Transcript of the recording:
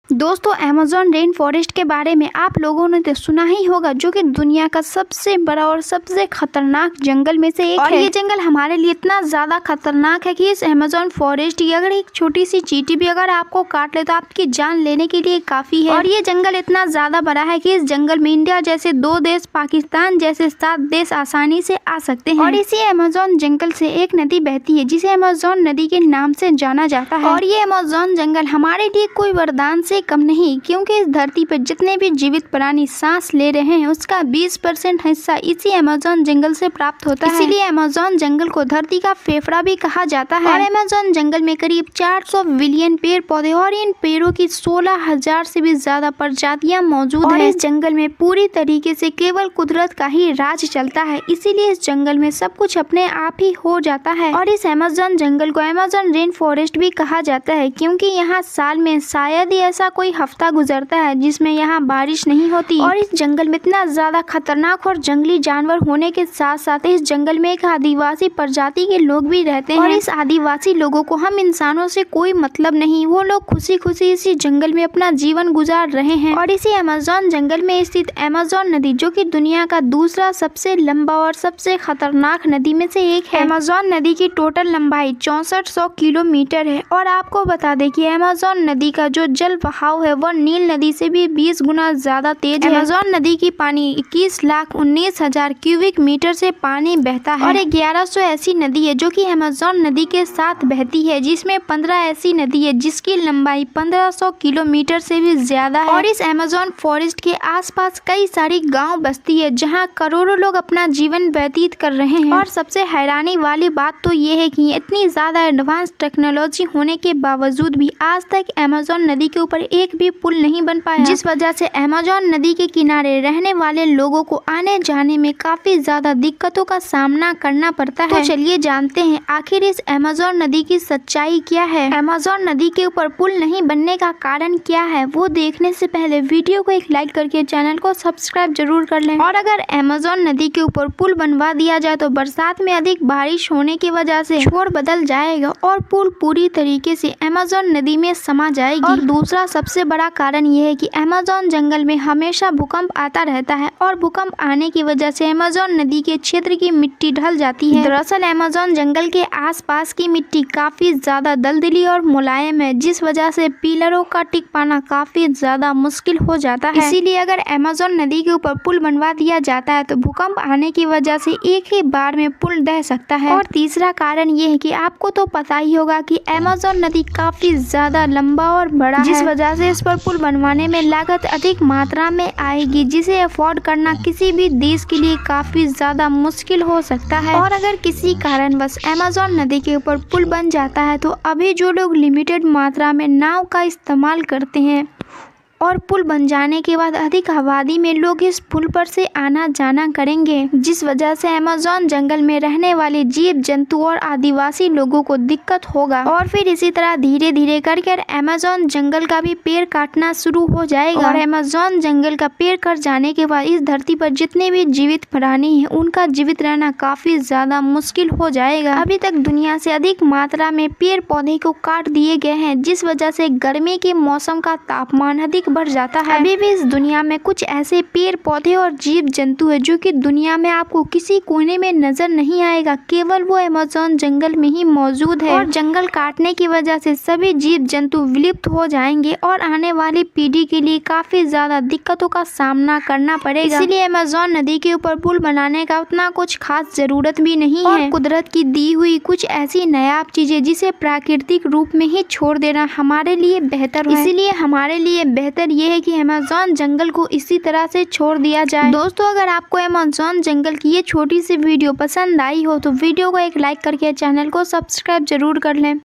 दोस्तों Amazon rain forest के बारे में आप लोगों ने तो सुना ही होगा, जो कि दुनिया का सबसे बड़ा और सबसे खतरनाक जंगल में से एक है। और ये जंगल हमारे लिए इतना ज़्यादा खतरनाक है कि इस अमेज़न फॉरेस्ट की अगर एक छोटी सी चींटी भी अगर आपको काट ले तो आपकी जान लेने के लिए काफ़ी है। और ये जंगल इतना ज़्यादा बड़ा है कि इस जंगल में इंडिया जैसे 2 देश, पाकिस्तान जैसे 7 देश आसानी से आ सकते हैं। और इसी अमेज़न जंगल से एक नदी बहती है जिसे अमेज़न नदी के नाम से जाना जाता है। और ये अमेज़न जंगल हमारे लिए कोई वरदान से कम नहीं, क्योंकि इस धरती पर जितने भी जीवित प्राणी सांस ले रहे हैं उसका 20% हिस्सा इसी अमेज़न जंगल से प्राप्त होता है। इसीलिए अमेज़न जंगल को धरती का फेफड़ा भी कहा जाता है। और अमेज़न जंगल में करीब 400 बिलियन पेड़ पौधे और इन पेड़ों की 16,000 से भी ज्यादा प्रजातियां मौजूद हैं। इस जंगल में पूरी तरीके से केवल कुदरत का ही राज चलता है, इसीलिए इस जंगल में सब कुछ अपने आप ही हो जाता है। और इस अमेज़न जंगल को अमेज़न रेन फॉरेस्ट भी कहा जाता है, क्योंकि यहाँ साल में शायद ही ऐसा कोई हफ्ता गुजरता है जिसमें यहाँ बारिश नहीं होती। और इस जंगल में इतना ज्यादा खतरनाक और जंगली जानवर होने के साथ साथ इस जंगल में एक आदिवासी प्रजाति के लोग भी रहते हैं। और इस आदिवासी लोगों को हम इंसानों से कोई मतलब नहीं, वो लोग खुशी खुशी इसी जंगल में अपना जीवन गुजार रहे हैं। और इसी अमेज़न जंगल में स्थित अमेज़न नदी, जो कि दुनिया का दूसरा सबसे लंबा और सबसे खतरनाक नदी में से एक है। अमेज़न नदी की टोटल लंबाई 6400 किलोमीटर है। और आपको बता दें कि अमेज़न नदी का जो जल बहाव है वह नील नदी से भी 20 गुना ज्यादा तेज है। अमेज़न नदी की पानी 21,19,000 क्यूबिक मीटर से पानी बहता है। और 1100 ऐसी नदी है जो कि अमेज़न नदी के साथ बहती है, जिसमें 15 ऐसी नदी है जिसकी लंबाई 1500 किलोमीटर से भी ज्यादा है। और इस अमेज़न फॉरेस्ट के आसपास कई सारी गांव बस्ती है जहां करोड़ों लोग अपना जीवन व्यतीत कर रहे हैं। और सबसे हैरानी वाली बात तो ये है कि इतनी ज्यादा एडवांस टेक्नोलॉजी होने के बावजूद भी आज तक अमेज़न नदी के ऊपर एक भी पुल नहीं बन पाया, जिस वजह से अमेज़न नदी के किनारे रहने वाले लोगों को आने जाने में काफी ज्यादा दिक्कतों का सामना करना पड़ता है। तो चलिए जानते हैं आखिर इस अमेज़न नदी की सच्चाई क्या है। अमेज़न नदी के ऊपर पुल नहीं बनने का कारण क्या है, वो देखने से पहले वीडियो को एक लाइक करके चैनल को सब्सक्राइब जरूर कर लें। और अगर अमेज़न नदी के ऊपर पुल बनवा दिया जाए तो बरसात में अधिक बारिश होने की वजह से छोर बदल जाएगा और पुल पूरी तरीके से अमेज़न नदी में समा जाएगी। और दूसरा सबसे बड़ा कारण ये है कि अमेज़न जंगल में हमेशा भूकंप आता रहता है और भूकंप आने की वजह से अमेज़न नदी के क्षेत्र की मिट्टी ढल जाती है। दरअसल अमेज़न जंगल के आसपास की मिट्टी काफी ज्यादा दलदली और मुलायम है, जिस वजह से पिलरों का टिक पाना काफी ज्यादा मुश्किल हो जाता है। इसीलिए अगर अमेज़न नदी के ऊपर पुल बनवा दिया जाता है तो भूकंप आने की वजह से एक ही बार में पुल ढह सकता है। और तीसरा कारण ये है कि आपको तो पता ही होगा कि अमेज़न नदी काफी ज्यादा लंबा और बड़ा है, जिस वजह से इस पर पुल बनवाने में लागत अधिक मात्रा में आएगी, जिसे अफोर्ड करना किसी भी देश के लिए काफी ज्यादा मुश्किल हो सकता है। और अगर किसी कारणवश अमेज़न नदी के ऊपर पुल बन जाता है तो अभी जो लोग लिमिटेड मात्रा में नाव का इस्तेमाल करते हैं और पुल बन जाने के बाद अधिक आबादी में लोग इस पुल पर से आना जाना करेंगे, जिस वजह से अमेज़न जंगल में रहने वाले जीव जंतु और आदिवासी लोगों को दिक्कत होगा। और फिर इसी तरह धीरे धीरे करके अमेज़न जंगल का भी पेड़ काटना शुरू हो जाएगा। और अमेज़न जंगल का पेड़ कट जाने के बाद इस धरती पर जितने भी जीवित प्राणी हैं उनका जीवित रहना काफी ज्यादा मुश्किल हो जाएगा। अभी तक दुनिया से अधिक मात्रा में पेड़ पौधे को काट दिए गए हैं, जिस वजह से गर्मी के मौसम का तापमान अधिक बढ़ जाता है। अभी भी इस दुनिया में कुछ ऐसे पेड़ पौधे और जीव जंतु है जो कि दुनिया में आपको किसी कोने में नजर नहीं आएगा, केवल वो अमेज़न जंगल में ही मौजूद है। और जंगल काटने की वजह से सभी जीव जंतु विलुप्त हो जाएंगे और आने वाली पीढ़ी के लिए काफी ज्यादा दिक्कतों का सामना करना पड़ेगा। इसलिए अमेज़न नदी के ऊपर पुल बनाने का उतना कुछ खास जरूरत भी नहीं है। कुदरत की दी हुई कुछ ऐसी नायाब चीजें जिसे प्राकृतिक रूप में ही छोड़ देना हमारे लिए बेहतर है। इसीलिए हमारे लिए बेहतर ये है कि अमेज़न जंगल को इसी तरह से छोड़ दिया जाए। दोस्तों अगर आपको अमेज़न जंगल की ये छोटी सी वीडियो पसंद आई हो तो वीडियो को एक लाइक करके चैनल को सब्सक्राइब जरूर कर लें।